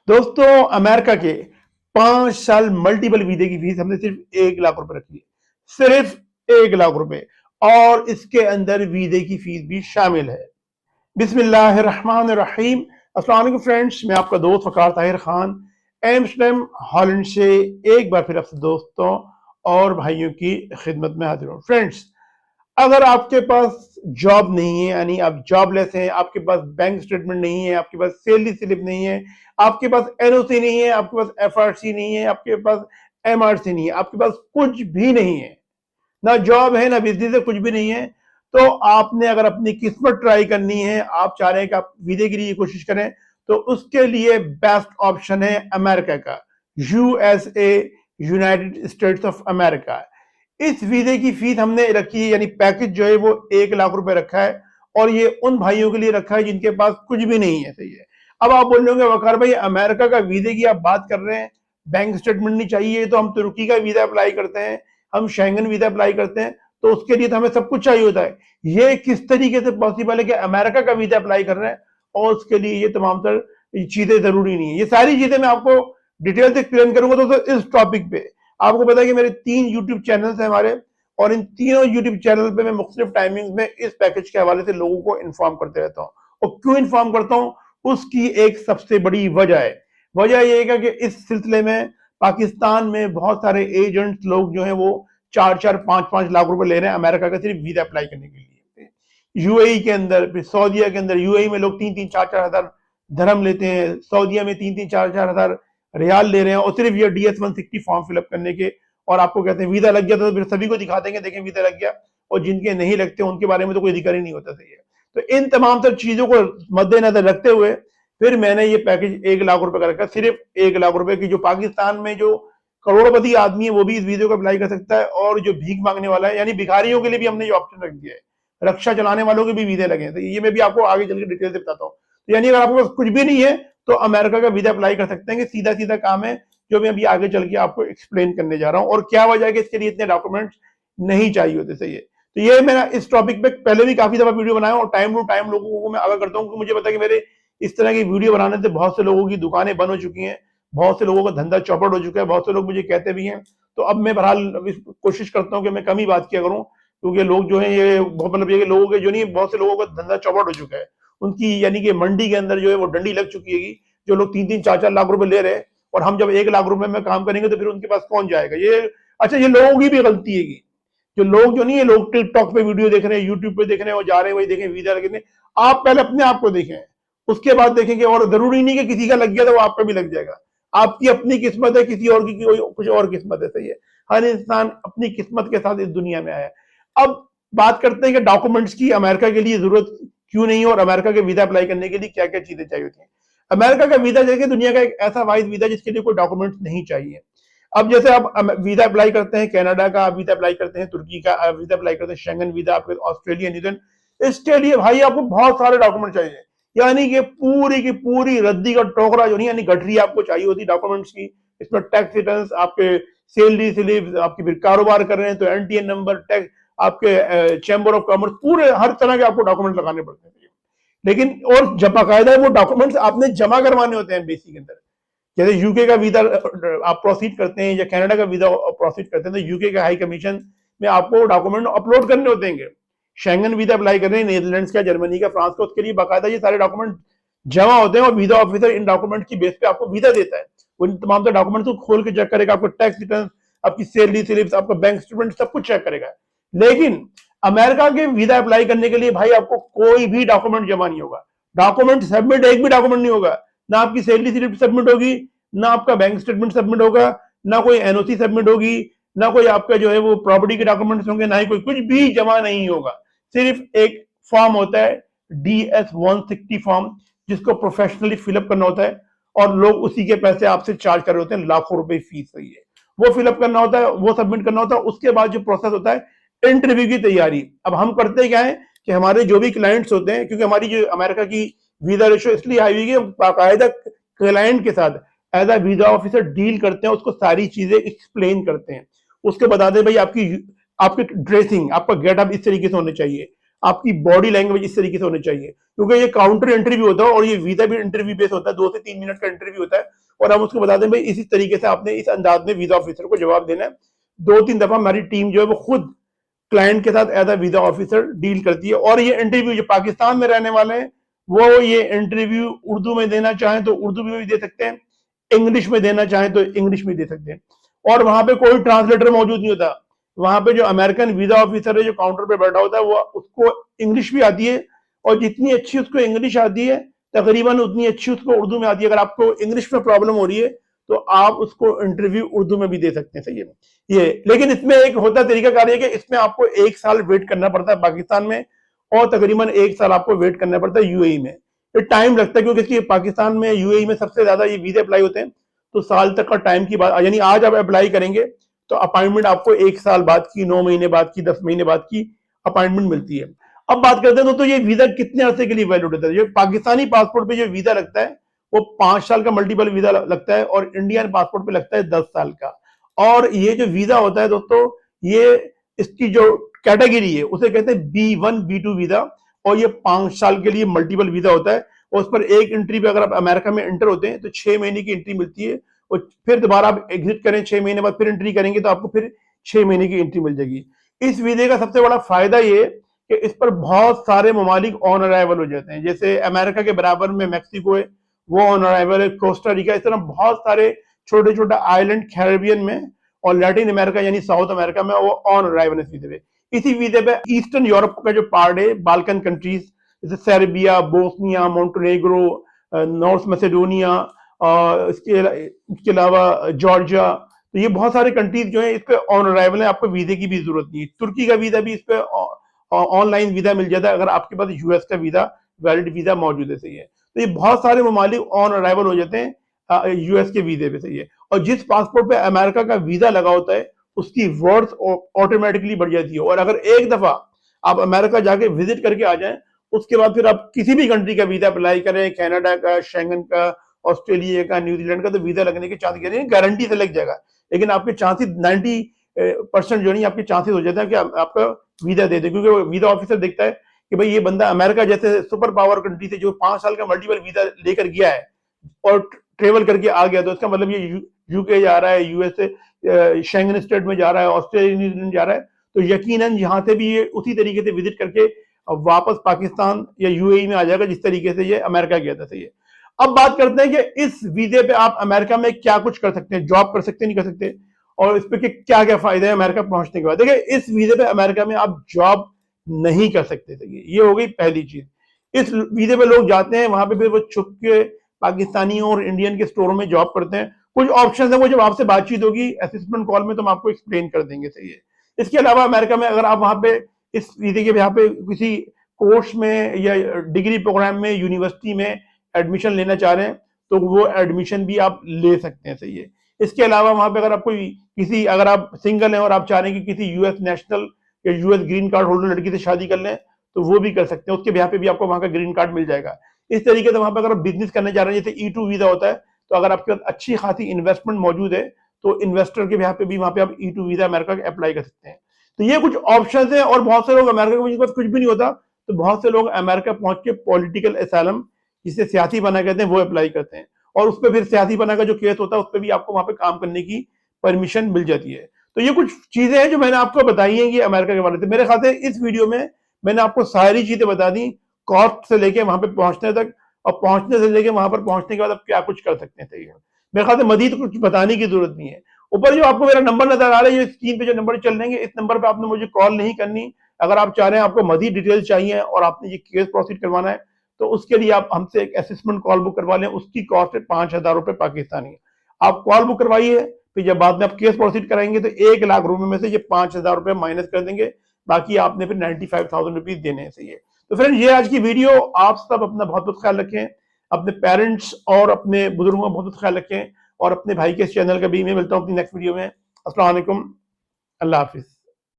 दोस्तों, अमेरिका के 5 साल मल्टीपल वीजे की फीस हमने सिर्फ 1 लाख रुपए रखी है। सिर्फ 1 लाख रुपए। और इसके अंदर वीजे की फीस भी शामिल है। बिस्मिल्लाहिर्रहमानिर्रहीम। अस्सलाम वालेकुम फ्रेंड्स, मैं आपका दोस्त वकार ताहिर खान एम्स्टर्डम हॉलैंड से एक बार फिर आपसे दोस्तों और भाइयों की खिदमत में हाजिर हूँ। फ्रेंड्स, अगर आपके पास जॉब नहीं है, यानी आप जॉबलेस हैं, आपके पास बैंक स्टेटमेंट नहीं है, आपके पास सैलरी स्लिप नहीं है, आपके पास एनओसी नहीं है, आपके पास एफआरसी नहीं है, आपके पास एमआरसी नहीं है, आपके पास कुछ भी नहीं है, ना जॉब है ना बिजनेस है, कुछ भी नहीं है, तो आपने अगर अपनी किस्मत ट्राई करनी है, आप चाह रहे हैं कि आप वीजे के लिए कोशिश करें, तो उसके लिए बेस्ट ऑप्शन है अमेरिका का, USA, United states of America. इस वीजे की फीस हमने रखी है, यानी पैकेज जो है वो 1 लाख रुपए रखा है, और ये उन भाइयों के लिए रखा है जिनके पास कुछ भी नहीं है। सही है। अब आप बोल रहे वकार भाई, अमेरिका का वीजे की आप बात कर रहे हैं, बैंक स्टेटमेंट नहीं चाहिए, तो हम तुर्की का वीजा अप्लाई करते हैं, हम शेंगन वीजा अप्लाई करते हैं, तो उसके लिए तो हमें सब कुछ चाहिए होता है। ये किस तरीके से पॉसिबल है कि अमेरिका का वीजा अप्लाई कर रहे हैं और उसके लिए ये तमाम तर चीजें जरूरी नहीं है? ये सारी चीजें मैं आपको डिटेल से एक्सप्लेन करूंगा दोस्तों इस टॉपिक पे। आपको पता है कि मेरे 3 यूट्यूब चैनल्स हैं हमारे, और इन तीनों यूट्यूब चैनल पे मैं मुख्तलिफ टाइमिंग्स में इस पैकेज के हवाले से लोगों को इन्फॉर्म करते रहता हूँ। और क्यों इन्फॉर्म करता हूँ, उसकी एक सबसे बड़ी वजह है। वजह यह है कि इस सिलसिले में पाकिस्तान में बहुत सारे एजेंट्स लोग जो हैं वो 4-4, 5-5 लाख रुपए ले रहे हैं अमेरिका का सिर्फ वीजा अप्लाई करने के लिए। यूएई के अंदर, फिर सऊदीया के अंदर, यूएई में लोग 3-3, 4-4 हजार धर्म लेते हैं, सऊदीया में 3-3, 4-4 हजार रियाल ले रहे हैं, और सिर्फ ये DS 160 फॉर्म फिलअप करने के। और आपको कहते हैं वीजा लग गया, तो फिर सभी को दिखा देंगे, देखें वीजा लग गया, और जिनके नहीं लगते उनके बारे में तो कोई जिक्र ही नहीं होता। सही है। तो इन तमाम तर चीजों को मद्देनजर रखते हुए फिर मैंने ये पैकेज 1 लाख रुपए का रखा। सिर्फ 1 लाख रुपए की, जो पाकिस्तान में जो करोड़पति आदमी है वो भी इस वीजा को अप्लाई कर सकता है, और जो भीख मांगने वाला है, यानी भिखारियों के लिए भी हमने ये ऑप्शन रख दिया है। रक्षा चलाने वालों के भी वीजे लगे हैं। तो ये मैं भी आपको आगे चल के डिटेल से बताता हूँ। तो यानी अगर आपके पास कुछ भी नहीं है तो अमेरिका का वीजा अप्लाई कर सकते हैं। सीधा सीधा काम है जो मैं अभी आगे चल के आपको एक्सप्लेन करने जा रहा हूं, और क्या वजह है कि इसके लिए इतने डॉक्यूमेंट्स नहीं चाहिए होते। सही है। तो ये मैंने इस टॉपिक पे पहले भी काफी दफा वीडियो बनाया, और टाइम टू टाइम लोगों को मैं आगाह करता हूँ, क्योंकि मुझे पता है कि मेरे इस तरह की वीडियो बनाने से बहुत से लोगों की दुकानें बंद हो चुकी हैं, बहुत से लोगों का धंधा चौपट हो चुका है, बहुत से लोग मुझे कहते भी हैं। तो अब मैं बहरहाल कोशिश करता हूँ कि मैं कम ही बात किया करूँ, क्योंकि लोग जो है ये मतलब ये लोगों के जो नहीं, बहुत से लोगों का धंधा चौपट हो चुका है, उनकी यानी कि मंडी के अंदर जो है वो डंडी लग चुकी है। जो लोग 3-3, 4-4 लाख रुपए ले रहे हैं, और हम जब 1 लाख रुपए में काम करेंगे तो फिर उनके पास कौन जाएगा? ये अच्छा, ये लोगों की भी गलती है कि जो लोग जो नहीं है, लोग टिकटॉक पे वीडियो देख रहे हैं, यूट्यूब पे देख रहे हैं, वो जा रहे हैं वही देखें वीजा लगने। आप पहले अपने आप को देखें, उसके बाद देखेंगे। और जरूरी नहीं कि किसी का लग गया तो वो आपका भी लग जाएगा। आपकी अपनी किस्मत है, किसी और की कोई कुछ और किस्मत है। सही है। हर इंसान अपनी किस्मत के साथ इस दुनिया में आया है। अब बात करते हैं कि डॉक्यूमेंट्स की अमेरिका के लिए जरूरत क्यों नहीं है, और अमेरिका के वीजा अप्लाई करने के लिए क्या क्या चीजें चाहिए होती हैं। अमेरिका का वीजा जैसे दुनिया का एक ऐसा वाहिद वीजा जिसके लिए कोई डॉक्यूमेंट्स नहीं चाहिए। अब जैसे आप वीजा अप्लाई करते हैं, कनाडा का वीजा अप्लाई करते हैं, तुर्की का वीजा अप्लाई करते हैं, शेंगन वीजा, आपके ऑस्ट्रेलिया, न्यूजीलैंड, इसके लिए भाई आपको बहुत सारे डॉक्यूमेंट चाहिए। यानी कि पूरी की पूरी रद्दी का टोकरा जो नहीं, यानी गठरी आपको चाहिए होती डॉक्यूमेंट्स की। इसमें टैक्स रिटर्न्स, आपके सैलरी स्लिप, आपकी फिर कारोबार कर रहे हैं तो एनटीएन नंबर, टैक्स, आपके चैम्बर ऑफ कॉमर्स, पूरे हर तरह के आपको डॉक्यूमेंट लगाने पड़ते हैं। लेकिन और जब बाकायदा वो डॉक्यूमेंट्स आपने जमा करवाने होते हैं एम्बेसी के अंदर। जैसे यूके का वीजा आप प्रोसीड करते हैं या कनाडा का वीजा प्रोसीड करते हैं, तो यूके का हाई कमीशन में आपको डॉक्यूमेंट अपलोड करने होते हैं। शेंगन वीजा अप्लाई कर रहे हैं, नीदरलैंड्स का, जर्मनी का, फ्रांस का, उसके लिए बाकायदा ये सारे डॉक्यूमेंट जमा होते हैं, और वीजा ऑफिसर इन डॉक्यूमेंट की बेस पे आपको वीजा देता है। वो इन तमाम डॉक्यूमेंट को खोल के चेक करेगा, आपको टैक्स रिटर्न, आपकी सैलरी स्लिप्स, आपका बैंक स्टेटमेंट, सब कुछ चेक करेगा। लेकिन अमेरिका के वीजा अप्लाई करने के लिए भाई आपको कोई भी डॉक्यूमेंट जमा नहीं होगा। डॉक्यूमेंट सबमिट एक भी डॉक्यूमेंट नहीं होगा। ना आपकी सैलरी स्लिप सबमिट होगी, ना आपका बैंक स्टेटमेंट सबमिट होगा, ना कोई एनओसी सबमिट होगी, ना कोई आपका जो है वो प्रॉपर्टी के डॉक्यूमेंट्स होंगे, ना ही कोई कुछ भी जमा नहीं होगा। सिर्फ एक फॉर्म होता है DS 160 फॉर्म, जिसको प्रोफेशनली फिलअप करना होता है, और लोग उसी के पैसे आपसे चार्ज कर रहे होते हैं, लाखों रुपए फीस। सही है। वो फिलअप करना होता है, वो सबमिट करना होता है। उसके बाद जो प्रोसेस होता है इंटरव्यू की तैयारी। अब हम करते क्या है कि हमारे जो भी क्लाइंट्स होते हैं, क्योंकि हमारी जो अमेरिका की वीजा रेशो इसलिए हाई हुई है, बाकायदा क्लाइंट के साथ as a visa officer deal करते हैं, उसको सारी चीजें एक्सप्लेन करते हैं, उसके बताते हैं भाई आपकी ड्रेसिंग, आपका गेटअप इस तरीके से होने चाहिए, आपकी बॉडी लैंग्वेज इस तरीके से होनी चाहिए, क्योंकि ये काउंटर इंटरव्यू होता है और ये वीजा भी इंटरव्यू बेस होता है, 2 से 3 मिनट का इंटरव्यू होता है और हम उसको बता दें भाई इसी तरीके से आपने इस अंदाज में वीजा ऑफिसर को जवाब देना है। 2-3 दफा हमारी टीम जो है वो खुद क्लाइंट के साथ as a visa officer deal करती है। और ये इंटरव्यू जो पाकिस्तान में रहने वाले हैं वो ये इंटरव्यू उर्दू में देना चाहें तो उर्दू में भी दे सकते हैं, इंग्लिश में देना चाहें तो इंग्लिश में दे सकते हैं, और वहां पे कोई ट्रांसलेटर मौजूद नहीं होता। वहां पे जो अमेरिकन वीजा ऑफिसर है जो काउंटर पे बैठा होता है वो उसको इंग्लिश भी आती है, और जितनी अच्छी उसको इंग्लिश आती है तकरीबन उतनी अच्छी उसको उर्दू में आती है। अगर आपको इंग्लिश में प्रॉब्लम हो रही है तो आप उसको इंटरव्यू उर्दू में भी दे सकते हैं, सही है ये। लेकिन इसमें एक होता तरीका कार है कि इसमें आपको 1 साल वेट करना पड़ता है पाकिस्तान में, और तकरीबन 1 साल आपको वेट करना पड़ता है यूएई में। ये टाइम लगता है क्योंकि पाकिस्तान में यूएई में सबसे ज्यादा ये वीजा अप्लाई होते हैं, तो साल तक का टाइम की बात, यानी आज आप अप्लाई करेंगे तो अपॉइंटमेंट आपको 1 साल बाद की, 9 महीने बाद की, 10 महीने बाद की अपॉइंटमेंट मिलती है। अब बात करते हैं तो ये वीजा कितने अरसे के लिए वैलिड होता है। ये पाकिस्तानी पासपोर्ट पे जो वीजा लगता है वो 5 साल का मल्टीपल वीजा लगता है, और इंडियन पासपोर्ट पे लगता है 10 साल का। और ये जो वीजा होता है दोस्तों, ये इसकी जो कैटेगरी है उसे कहते हैं B1 B2 वीजा, और ये 5 साल के लिए मल्टीपल वीजा होता है। और उस पर एक एंट्री पे अगर आप अमेरिका में एंटर होते हैं तो 6 महीने की एंट्री मिलती है, और फिर दोबारा आप एग्जिट करें 6 महीने बाद फिर एंट्री करेंगे तो आपको फिर 6 महीने की एंट्री मिल जाएगी। इस वीजे का सबसे बड़ा फायदा ये कि इस पर बहुत सारे ममालिक ऑन अराइवल हो जाते हैं, जैसे अमेरिका के बराबर में मैक्सिको है वो ऑन अराइवल है, कोस्टा रिका, इस तरह बहुत सारे छोटे छोटे आइलैंड कैरेबियन में और लैटिन अमेरिका यानी साउथ अमेरिका में वो ऑन अराइवल है इस वीजे पे। इसी वीजे पे ईस्टर्न यूरोप का जो पार्ट है, बाल्कन कंट्रीज जैसे Serbia, Bosnia, Montenegro, North Macedonia, इसके अलावा जॉर्जिया, तो ये बहुत सारे कंट्रीज जो है इस पे ऑन अराइवल है, आपको वीजे की भी जरूरत नहीं है। तुर्की का वीजा भी इस पे ऑनलाइन वीजा मिल जाता है अगर आपके पास यूएस का वीजा, वैलिड वीजा मौजूद है, सही है। तो ये बहुत सारे ममालिक ऑन अराइवल हो जाते हैं यूएस के वीजे पे, सही है। और जिस पासपोर्ट पे अमेरिका का वीजा लगा होता है उसकी वर्थ ऑटोमेटिकली बढ़ जाती है, और अगर एक दफा आप अमेरिका जाके विजिट करके आ जाएं उसके बाद फिर आप किसी भी कंट्री का वीजा अप्लाई करें, कनाडा का, शेंगन का, ऑस्ट्रेलिया का, न्यूजीलैंड का, तो वीजा लगने के चांस गारंटी से लग जाएगा। लेकिन आपके चांसेस 90% जो नहीं आपके चांसेस हो जाते हैं कि आपका वीजा दे दे, क्योंकि वीजा ऑफिसर देखता है कि भाई ये बंदा अमेरिका जैसे सुपर पावर कंट्री से जो 5 साल का मल्टीपल वीजा लेकर गया है और ट्रेवल करके आ गया, तो इसका मतलब ये यूके जा रहा है, यूएसए शेंगन स्टेट में जा रहा है, ऑस्ट्रेलिया, न्यूजीलैंड जा रहा है, तो यकीनन यहाँ से भी ये उसी तरीके से विजिट करके वापस पाकिस्तान या यूएई में आ जाएगा जिस तरीके से ये अमेरिका गया था, सही है। अब बात करते हैं कि इस वीजे पे आप अमेरिका में क्या कुछ कर सकते हैं, जॉब कर सकते हैं, नहीं कर सकते, और इस पे क्या क्या फायदे हैं अमेरिका पहुंचने के बाद। देखिए इस वीजे पे अमेरिका में आप जॉब नहीं कर सकते, ये हो गई पहली चीज। इस वीजे पे लोग जाते हैं वहां पे फिर वो छुप के पाकिस्तानियों और इंडियन के स्टोरों में जॉब करते हैं। कुछ ऑप्शन है वो जब आपसे बातचीत होगी असिस्टेंट कॉल में तो हम आपको एक्सप्लेन कर देंगे, सही है। इसके अलावा अमेरिका में अगर आप वहां पे इस वीजे के यहाँ पे किसी कोर्स में या डिग्री प्रोग्राम में, यूनिवर्सिटी में एडमिशन लेना चाह रहे हैं तो वो एडमिशन भी आप ले सकते हैं, सही है। इसके अलावा वहां पे अगर आप अगर आप सिंगल हैं और आप चाह रहे हैं कि किसी यूएस नेशनल या यूएस ग्रीन कार्ड होल्डर लड़की से शादी कर लें तो वो भी कर सकते हैं, उसके ब्याह पे भी आपको वहां का ग्रीन कार्ड मिल जाएगा। इस तरीके से वहां पर अगर आप बिजनेस करने जा रहे हैं, जैसे E2 वीजा होता है, तो अगर आपके पास अच्छी खासी इन्वेस्टमेंट मौजूद है तो इन्वेस्टर के ब्याह पे भी वहां पे आप E2 वीजा अमेरिका का अप्लाई कर सकते हैं। तो ये कुछ ऑप्शन है। और बहुत से लोग अमेरिका में कुछ भी नहीं होता तो बहुत से लोग अमेरिका पहुंच के पॉलिटिकल एसाइलम, जिसे सियासी बना कहते हैं, वो अप्लाई करते हैं, और उस पर फिर सियासी बना का जो केस होता है उस पर भी आपको वहां पे काम करने की परमिशन मिल जाती है। तो ये कुछ चीजें हैं जो मैंने आपको बताई हैं कि अमेरिका के बारे में। मेरे ख्याल से इस वीडियो में मैंने आपको सारी चीजें बता दी, कॉस्ट से लेके वहां पे पहुंचने तक, और पहुंचने से लेके वहां पर पहुंचने के बाद आप क्या कुछ कर सकते हैं, सही है। मेरे ख्याल से मजीद कुछ बताने की जरूरत नहीं है। ऊपर जो आपको मेरा नंबर नजर आ रहा है, ये स्क्रीन पे जो नंबर चल रहे हैं, इस नंबर पे आपने मुझे कॉल नहीं करनी। अगर आप चाह रहे हैं आपको मजीद डिटेल चाहिए और आपने ये केस प्रोसीड करवाना है तो उसके लिए आप हमसे एक असेसमेंट कॉल बुक करवा लें। उसकी कॉस्ट है 5,000 रुपए पाकिस्तानी। आप कॉल बुक करवाइए, फिर जब बाद में आप केस प्रोसीड कराएंगे तो 1 लाख रुपए में से ये 5,000 रुपए माइनस कर देंगे, बाकी आपने फिर 95,000 रुपीज देने हैं, सही है। तो फ्रेंड ये आज की वीडियो। आप सब अपना बहुत बहुत ख्याल रखें, अपने पेरेंट्स और अपने बुजुर्गों का बहुत बहुत ख्याल रखें, और अपने भाई के इस चैनल का भी। मैं मिलता हूँ अपनी नेक्स्ट वीडियो में। अस्सलाम वालेकुम, अल्लाह हाफिज।